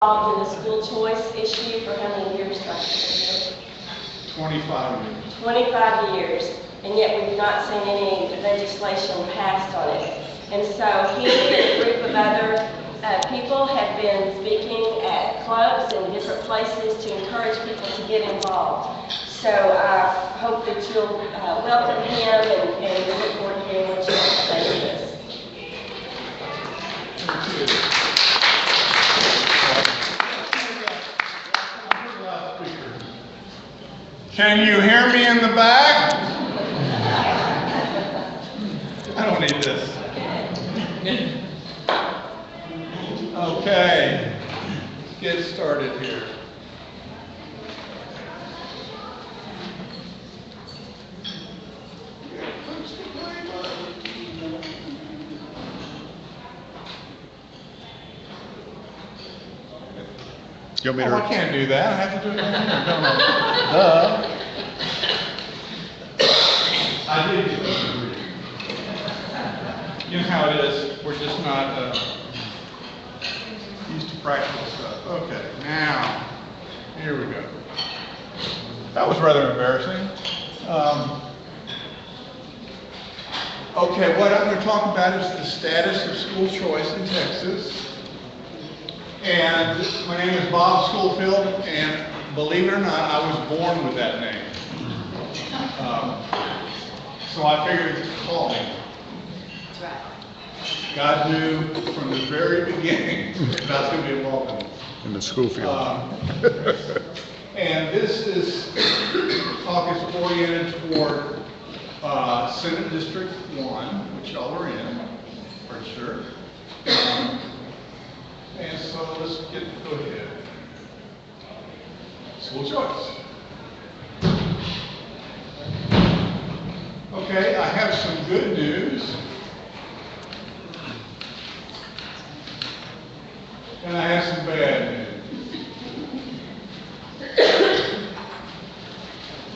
involved in the school choice issue for how many years, Dr. 25 years. 25 years, and yet we've not seen any legislation passed on it. And so he and a group of other people have been speaking at clubs and different places to encourage people to get involved. So I hope that you'll welcome him and we look forward to hearing what you have to say to this. Thank you. Can you hear me in the back? I don't need this. Okay, let's get started here. You want me to I can't do that. I have to do it on here, don't I? Duh. I did get it. You know how it is. We're just not used to practical stuff. Okay, now, here we go. That was rather embarrassing. Okay, what I'm going to talk about is the status of school choice in Texas. And my name is Bob Schoolfield, and believe it or not, I was born with that name. So I figured to call me. That's right. God knew from the very beginning that I was going to be involved In the Schoolfield. And this talk is oriented toward Senate District 1, which y'all are in, for sure. And so let's go ahead. School choice. Okay, I have some good news. And I have some bad news.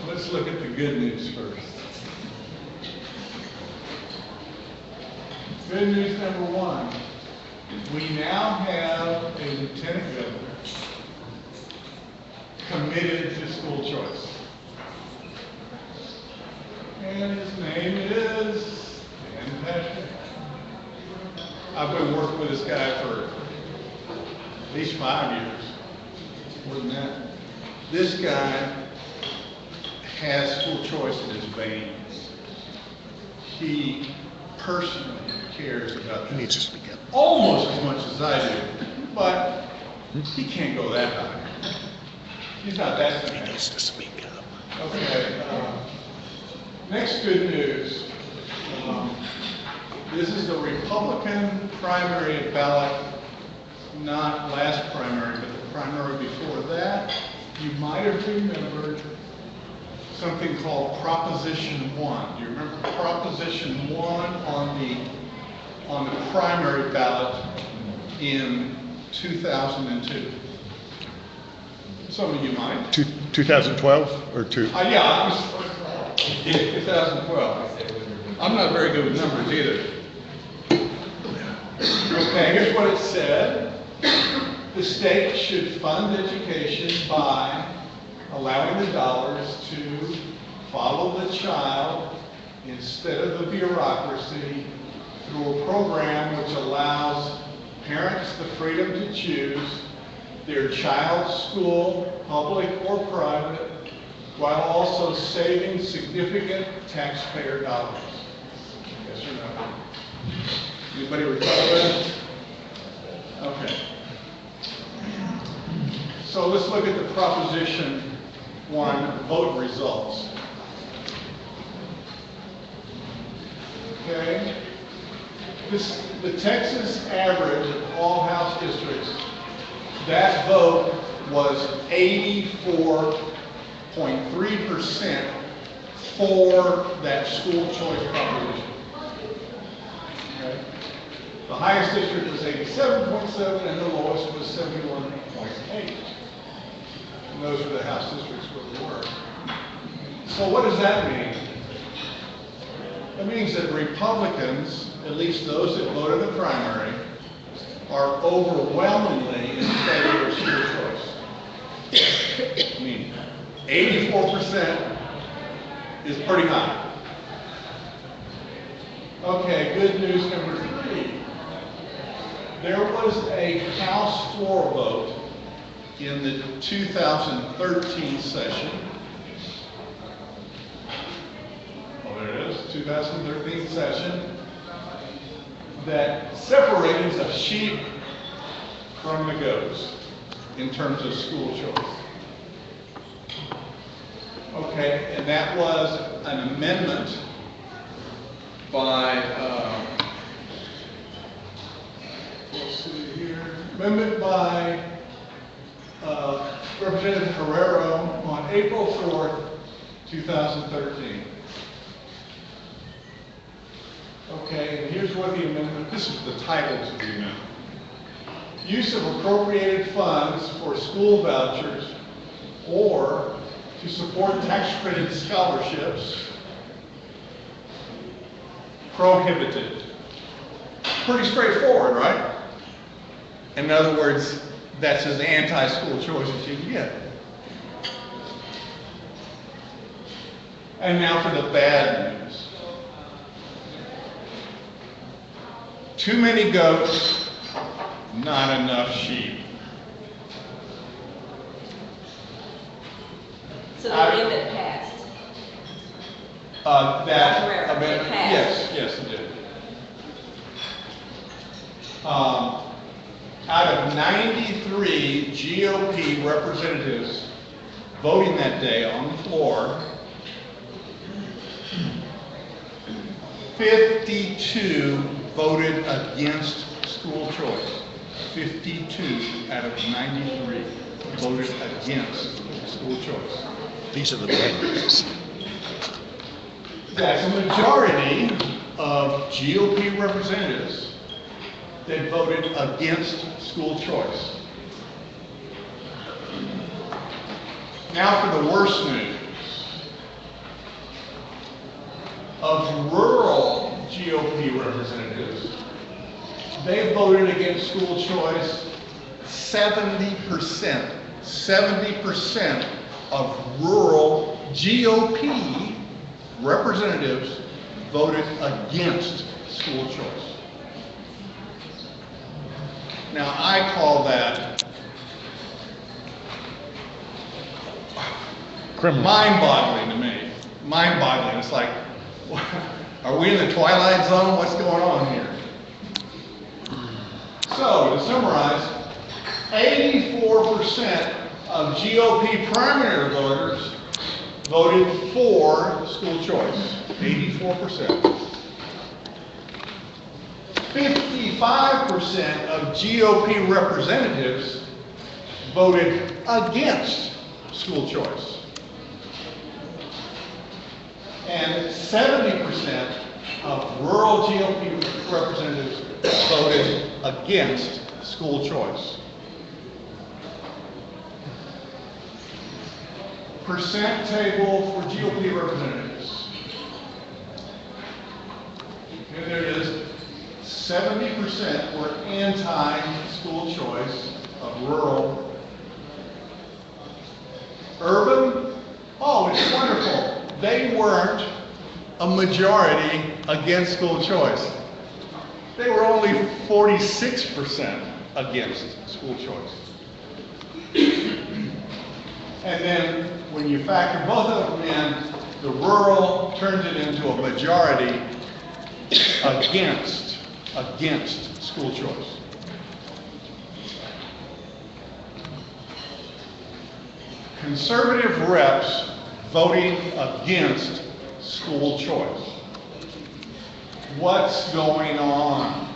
Let's look at the good news first. Good news number one. We now have a lieutenant governor committed to school choice. And his name is Dan Patrick. I've been working with this guy for at least 5 years, more than that. This guy has school choice in his veins. He personally cares about He needs to speak up. almost as much as I do, but he can't go that high. He's not that He bad. needs to speak up. Okay. Next good news. This is the Republican primary ballot, not last primary, but the primary before that. You might have remembered something called Proposition 1. Do you remember Proposition 1 on the primary ballot in 2002? Some of you might. 2012 or two? Yeah, it was 2012. I'm not very good with numbers either. Okay, here's what it said. The state should fund education by allowing the dollars to follow the child instead of the bureaucracy through a program which allows parents the freedom to choose their child's school, public or private, while also saving significant taxpayer dollars. Yes or no? Anybody recall that? Okay. So let's look at the Proposition 1 vote results. Okay. The Texas average of all House districts, that vote was 84.3% for that school choice proposition. Okay. The highest district was 87.7 and the lowest was 71.8. And those are the House districts where we were. So what does that mean? That means that Republicans, at least those that voted in the primary, are overwhelmingly in favor of school choice. I mean, 84% is pretty high. Okay, good news number 3. There was a House floor vote in the 2013 session. Oh, there it is, 2013 session, that separated the sheep from the goats in terms of school choice. Okay, and that was an amendment by, let's see here, amendment by Representative Herrero on April 4th, 2013. Okay, and here's what the amendment, this is the title to the amendment. Use of appropriated funds for school vouchers or to support tax credit scholarships prohibited. Pretty straightforward, right? In other words, that's as anti-school choice as you can get. And now for the bad news. Too many goats, not enough sheep. So the amendment passed. That Herrera, it amendment, passed. yes, it did. Out of 93 GOP representatives voting that day on the floor, 52 voted against school choice. 52 out of 93 voted against school choice. These are the bad news. That's a majority of GOP representatives that voted against school choice. Now for the worst news. Of rural GOP representatives, they voted against school choice 70%. 70% of rural GOP representatives voted against school choice. Now, I call that Criminal. mind-boggling to me. Mind-boggling. It's like, are we in the Twilight Zone? What's going on here? So, to summarize, 84% of GOP primary voters voted for school choice. 84%. 55% of GOP representatives voted against school choice. And 70% of rural GOP representatives voted against school choice. Percent table for GOP representatives. And there it is. 70% were anti-school choice of rural. Urban, oh, it's wonderful. They weren't a majority against school choice. They were only 46% against school choice. And then when you factor both of them in, the rural turns it into a majority against school choice. Conservative reps voting against school choice. What's going on?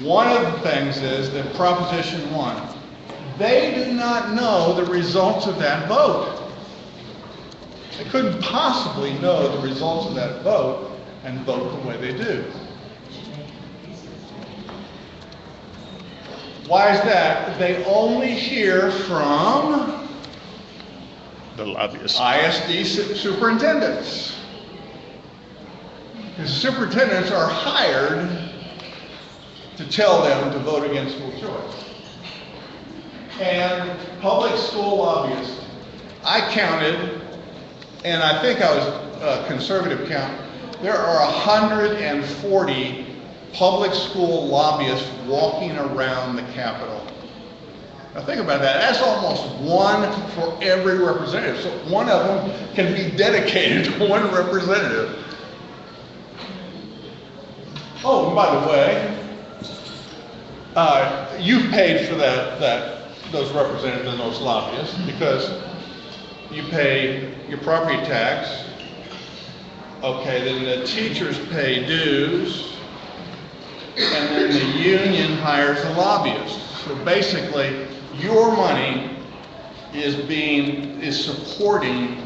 One of the things is that Proposition 1, they did not know the results of that vote. They couldn't possibly know the results of that vote and vote the way they do. Why is that? They only hear from The lobbyists. ISD superintendents. Because superintendents are hired to tell them to vote against school choice. And public school lobbyists, I counted, and I think I was a conservative count, there are 140 public school lobbyists walking around the Capitol. Now think about that, that's almost one for every representative. So one of them can be dedicated to one representative. Oh, and by the way, you paid for those representatives and those lobbyists because you pay your property tax. Okay, then the teachers pay dues, and then the union hires a lobbyist. So basically, your money is supporting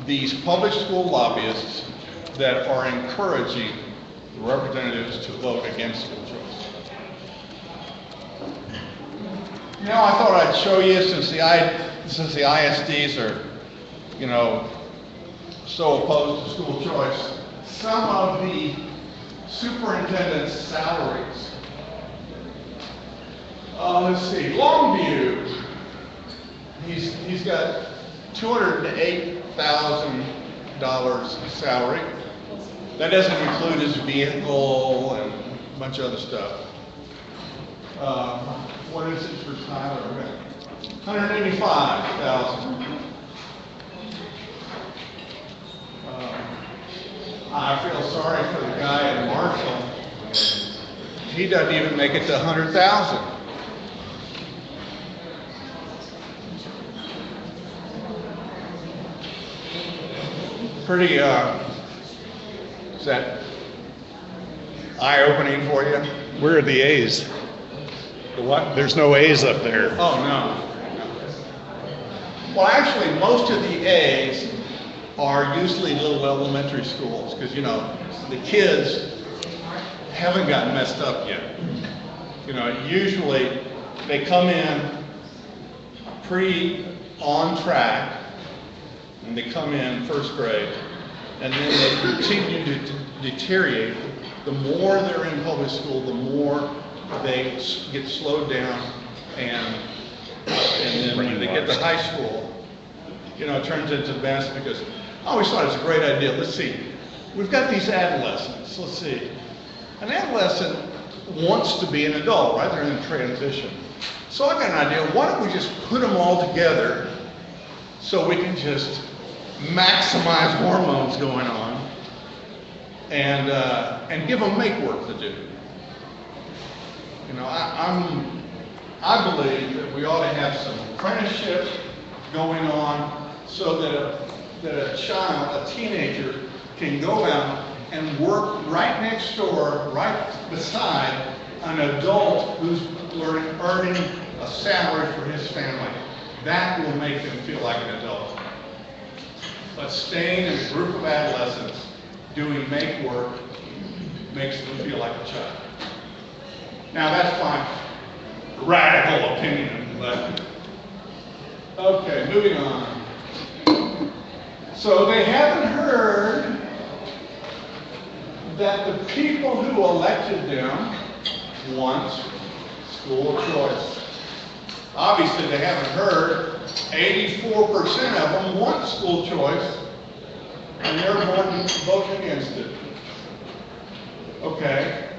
these public school lobbyists that are encouraging the representatives to vote against school choice. Now I thought I'd show you, since the ISDs are, so opposed to school choice, some of the superintendent's salaries. Let's see, Longview, he's got $208,000 salary. That doesn't include his vehicle and a bunch of other stuff. What is it for Tyler? $185,000. I feel sorry for the guy at Marshall. He doesn't even make it to 100,000. Pretty, is that eye-opening for you? Where are the A's? The what? There's no A's up there. Oh, no. Well, actually, most of the A's are usually little elementary schools because, the kids haven't gotten messed up yet. Usually they come in pretty on track and they come in first grade and then they continue to deteriorate. The more they're in public school, the more they get slowed down and then when they get to high school, it turns into advanced because I always thought it was a great idea. Let's see, we've got these adolescents. Let's see, an adolescent wants to be an adult, right? They're in transition. So I got an idea. Why don't we just put them all together so we can just maximize hormones going on and give them make work to do. I believe that we ought to have some apprenticeship going on so that a child, a teenager, can go out and work right next door, right beside an adult who's earning a salary for his family. That will make them feel like an adult. But staying in a group of adolescents doing make work makes them feel like a child. Now that's my radical opinion, but okay, moving on. So they haven't heard that the people who elected them want school choice. Obviously they haven't heard 84% of them want school choice and they're voting against it. Okay.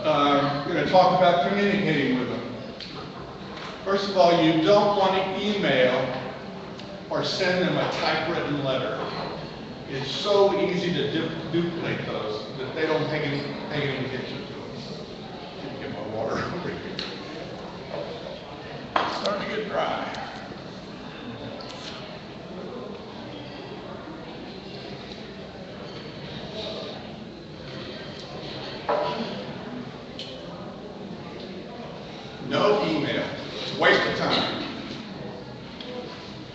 I'm going to talk about communicating with them. First of all, you don't want to email or send them a typewritten letter. It's so easy to duplicate those that they don't pay any attention to it. Let me get my water over here. It's starting to get dry. No email. It's a waste of time.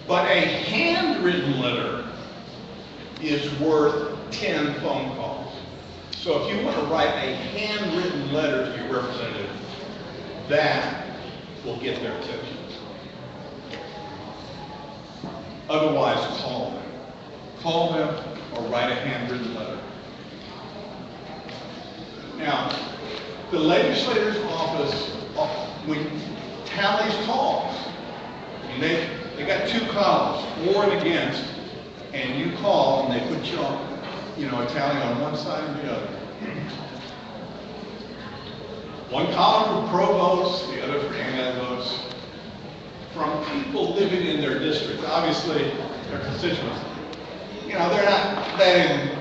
But a handwritten letter is worth 10 phone calls. So if you want to write a handwritten letter to your representative, that will get their attention. Otherwise, call them. Call them or write a handwritten letter. Now, the legislator's office, tallies calls. And they got two columns, for and against, and you call and they put you on, a tally on one side and the other. One column for pro votes, the other for anti-votes. From people living in their district, obviously their constituents. They're not that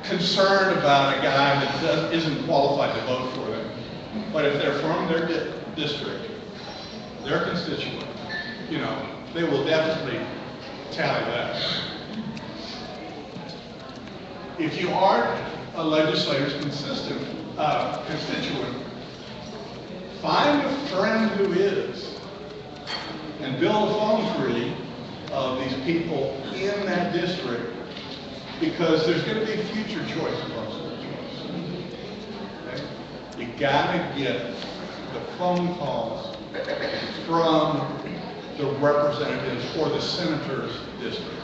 concerned about a guy that isn't qualified to vote for them. But if they're from their district, their constituent, they will definitely tally that. If you aren't a legislator's constituent, find a friend who is, and build a phone tree of these people in that district, because there's going to be future choice among school choice. Okay? You got to get the phone calls from the representatives or the senator's district.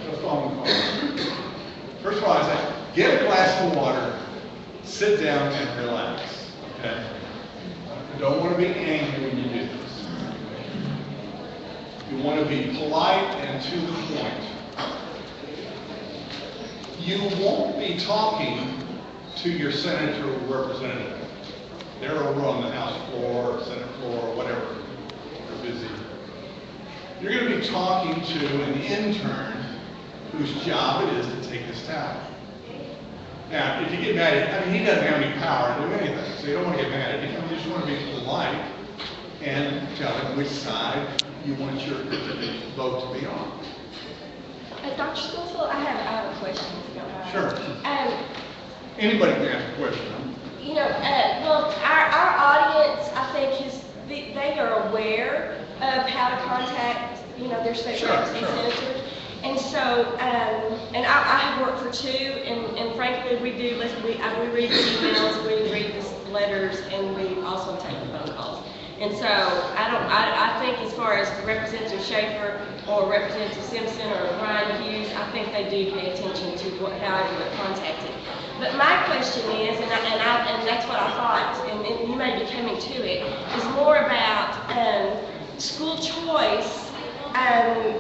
The phone calls. First of all, I say, get a glass of water, sit down and relax. Okay? You don't want to be angry when you do this. You want to be polite and to the point. You won't be talking to your senator or representative. They're over on the House floor, Senate floor, whatever. They're busy. You're going to be talking to an intern whose job it is to take this tally. Now, if you get mad at him, he doesn't have any power to do anything, so you don't want to get mad at him. You just want to be polite and tell him which side you want your vote to be on. Dr. Schoolfield, I have a question. If you don't mind. Sure. Anybody can ask a question. Well, our audience, I think, they are aware of how to contact, their state reps and senators. And so, and I have worked for two, and frankly, we read the emails, we read the letters, and we also take the phone calls. And so, I think as far as Representative Schaefer or Representative Simpson or Ryan Hughes, I think they do pay attention to how everyone contacted. But my question is, and that's what I thought, and you may be coming to it, is more about school choice.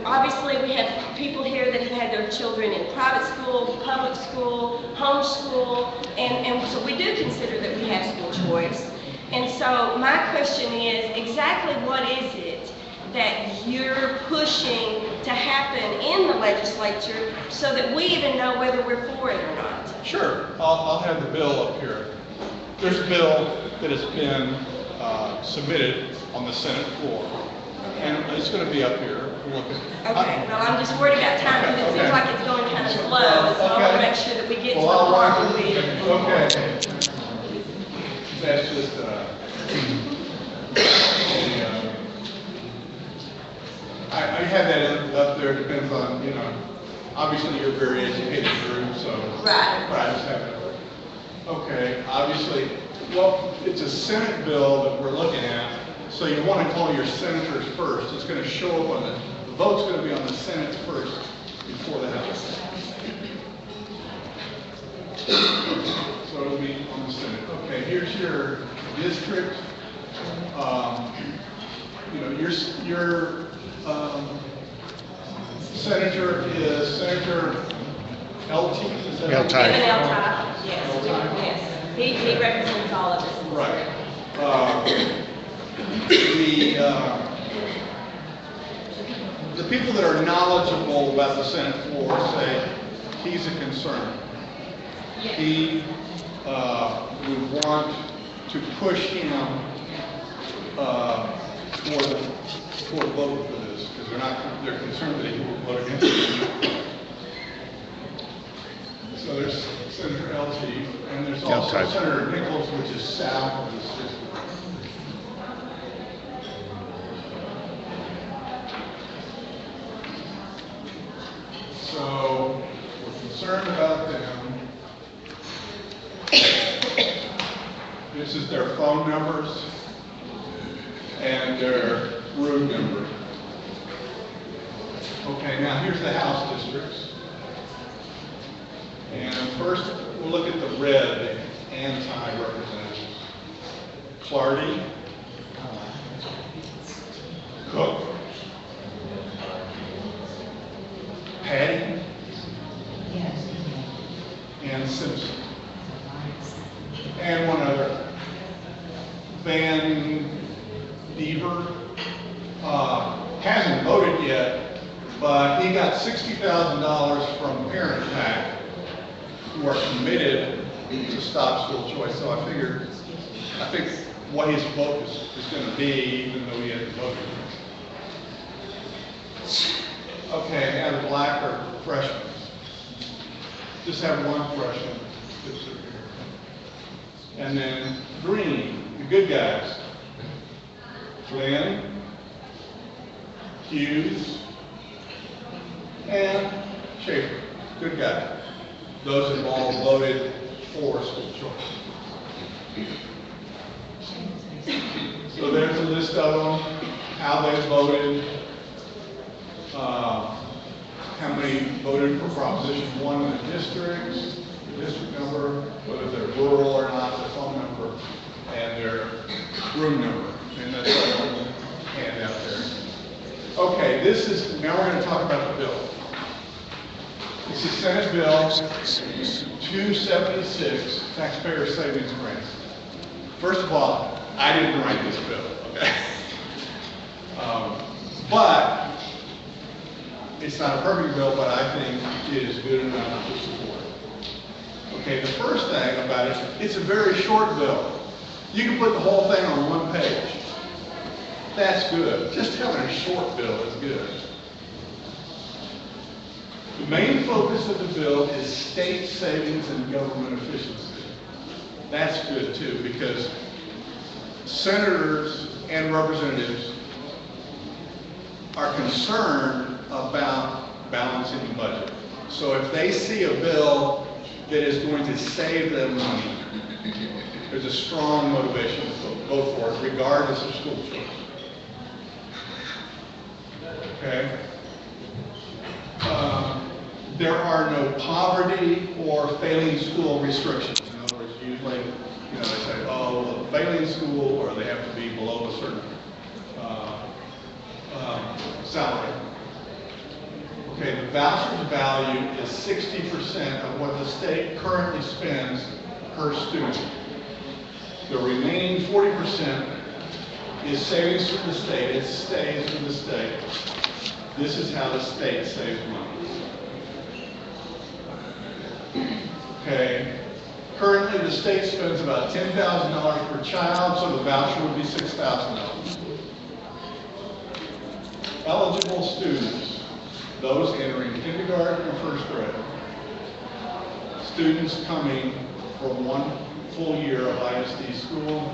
Obviously, we have people here that have had their children in private school, public school, homeschool, and so we do consider that we have school choice. And so my question is, exactly what is it that you're pushing to happen in the legislature so that we even know whether we're for it or not? Sure. I'll have the bill up here. There's a bill that has been submitted on the Senate floor. And it's going to be up here. Okay, well, I'm just worried about time because it seems like it's going kind of slow, so I want to make sure that we get to the part where we... Okay. That's just, I have that up there, depends on, obviously you're a very educated group, so. Right. I just have it. Okay, obviously, well, it's a Senate bill that we're looking at. So you want to call your senators first. It's going to show up on the vote's going to be on the Senate first before the House. So it'll be on the Senate. Okay, here's your district. Your senator is Senator LT. Is that LT. Yes. He represents all of us. Right. The people that are knowledgeable about the Senate floor say he's a concern. Yes. He would want to push him toward vote for this because they're concerned that he will vote against it. So there's Senator LT, and there's also Senator Nichols, which is south of the district. So we're concerned about them. This is their phone numbers and their room number. Okay, now here's the House districts. And first, we'll look at the red, the anti-representative. Clardy, Cook, Patty, and Simpson. And one other, Van Deaver, hasn't voted yet, but he got $60,000 from Parent PAC, who are committed to stop school choice. So I think what his vote is going to be, even though he hasn't voted. Okay, now the black are freshmen. Just have one freshman. And then green, the good guys. Flynn, Hughes, and Schaefer, good guy. Those have all voted for school choice. So there's a list of them, how they voted, how many voted for Proposition 1 in the districts, the district number, whether they're rural or not, their phone number, and their room number. And that's all on the handout there. Okay, now we're going to talk about the bill. It's the Senate Bill 276, Taxpayer Savings Grants. First of all, I didn't write this bill, okay? But it's not a perfect bill, but I think it is good enough to support. Okay, the first thing about it, it's a very short bill. You can put the whole thing on one page. That's good. Just having a short bill is good. The main focus of the bill is state savings and government efficiency. That's good too, because senators and representatives are concerned about balancing the budget. So if they see a bill that is going to save them money, there's a strong motivation to vote for it, regardless of school choice. Okay? There are no poverty or failing school restrictions. In other words, usually, they say, oh, failing school, or they have to be below a certain salary. Okay, the voucher's value is 60% of what the state currently spends per student. The remaining 40% is savings from the state. It stays from the state. This is how the state saves money. Okay. Currently, the state spends about $10,000 per child, so the voucher would be $6,000. Eligible students, those entering kindergarten or first grade, students coming from one full year of ISD school,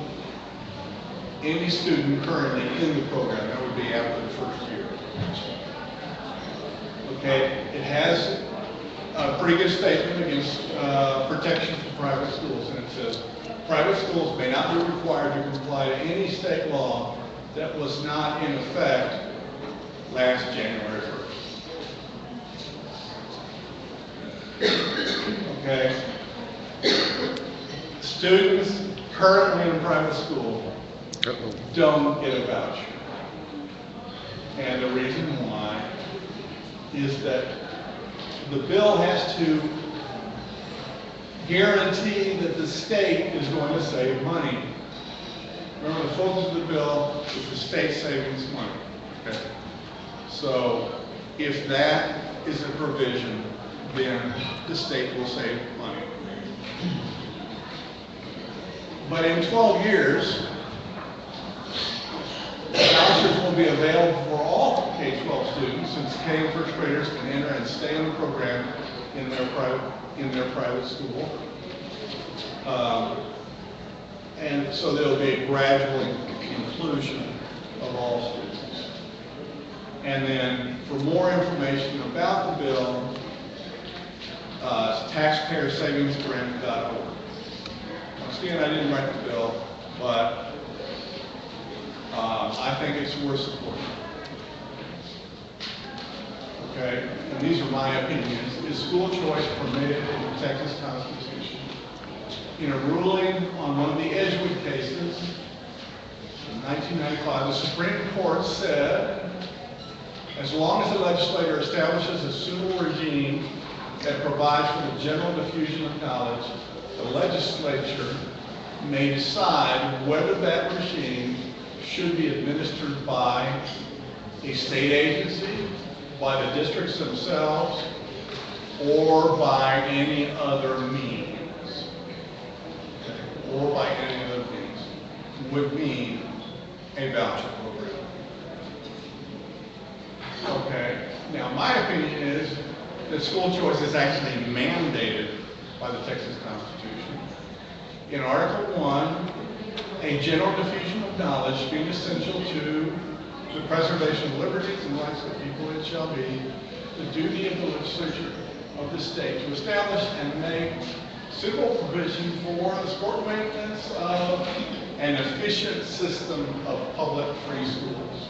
any student currently in the program, that would be after the first year. Okay, it has a pretty good statement against protection for private schools, and it says, private schools may not be required to comply to any state law that was not in effect last January 1st. Okay. Students currently in private school don't get a voucher. And the reason why is that the bill has to guarantee that the state is going to save money. Remember, the focus of the bill is the state savings money. Okay. So if that is a provision, then the state will save money. But in 12 years, vouchers will be available for all K-12 students, since K and first graders can enter and stay in the program in their private school. And so there will be a gradual inclusion of all students. And then for more information about the bill, taxpayersavingsgrant.org. Once again, I didn't write the bill, but I think it's worth supporting. Okay, and these are my opinions. Is school choice permitted in the Texas Constitution? in a ruling on one of the Edgewood cases in 1995, the Supreme Court said, as long as the legislator establishes a suitable regime that provides for the general diffusion of knowledge, the legislature may decide whether that regime should be administered by a state agency, by the districts themselves, or by any other means. Okay. Or by any other means would mean a voucher program. Okay. Now, my opinion is that school choice is actually mandated by the Texas Constitution. In Article 1, a general diffusion of knowledge being essential to the preservation of liberties and rights of the people, it shall be the duty of the legislature of the state to establish and make suitable provision for the support and maintenance of an efficient system of public free schools.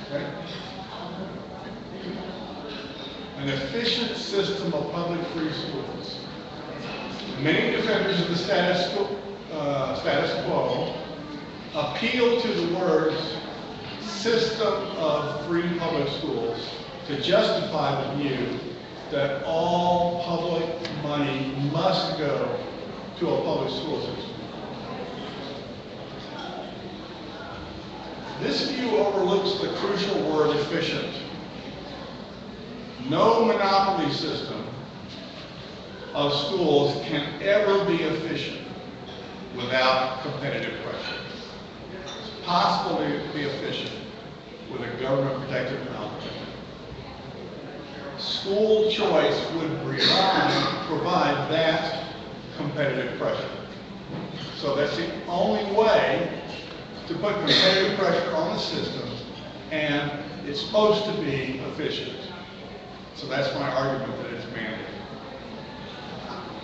Okay? An efficient system of public free schools. Many defenders of the status quo appeal to the words system of free public schools to justify the view that all public money must go to a public school system. This view overlooks the crucial word efficient. No monopoly system of schools can ever be efficient without competitive pressure. It's possible to be efficient with a government-protected monopoly. School choice would provide that competitive pressure. So that's the only way to put competitive pressure on the system, and it's supposed to be efficient. So that's my argument that it's mandated.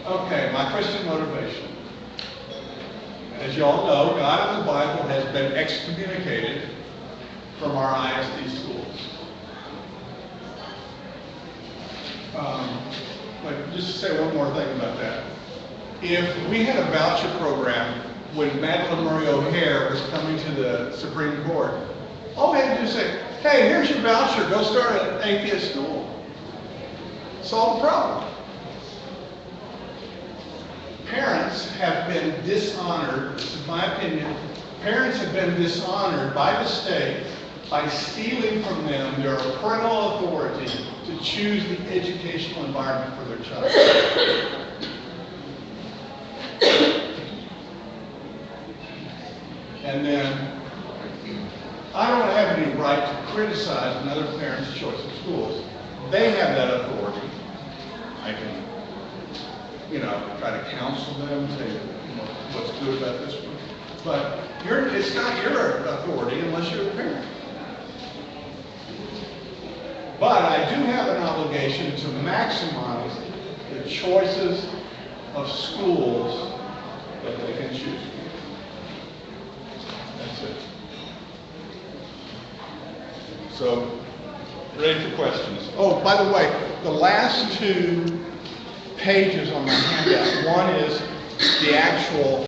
Okay, my Christian motivation. As you all know, God in the Bible has been excommunicated from our ISD schools. But just to say one more thing about that. If we had a voucher program when Madeline Murray O'Hare was coming to the Supreme Court, all we had to do is say, hey, here's your voucher, go start an atheist school. Solve the problem. Parents have been dishonored, this is my opinion, parents have been dishonored by the state by stealing from them their parental authority to choose the educational environment for their child. And then, I don't have any right to criticize another parent's choice of schools. They have that authority. I can, try to counsel them, say, what's good about this one. But it's not your authority unless you're a parent. But I do have an obligation to maximize the choices of schools that they can choose. That's it. So, ready for questions. Oh, by the way, the last two pages on my handout, one is the actual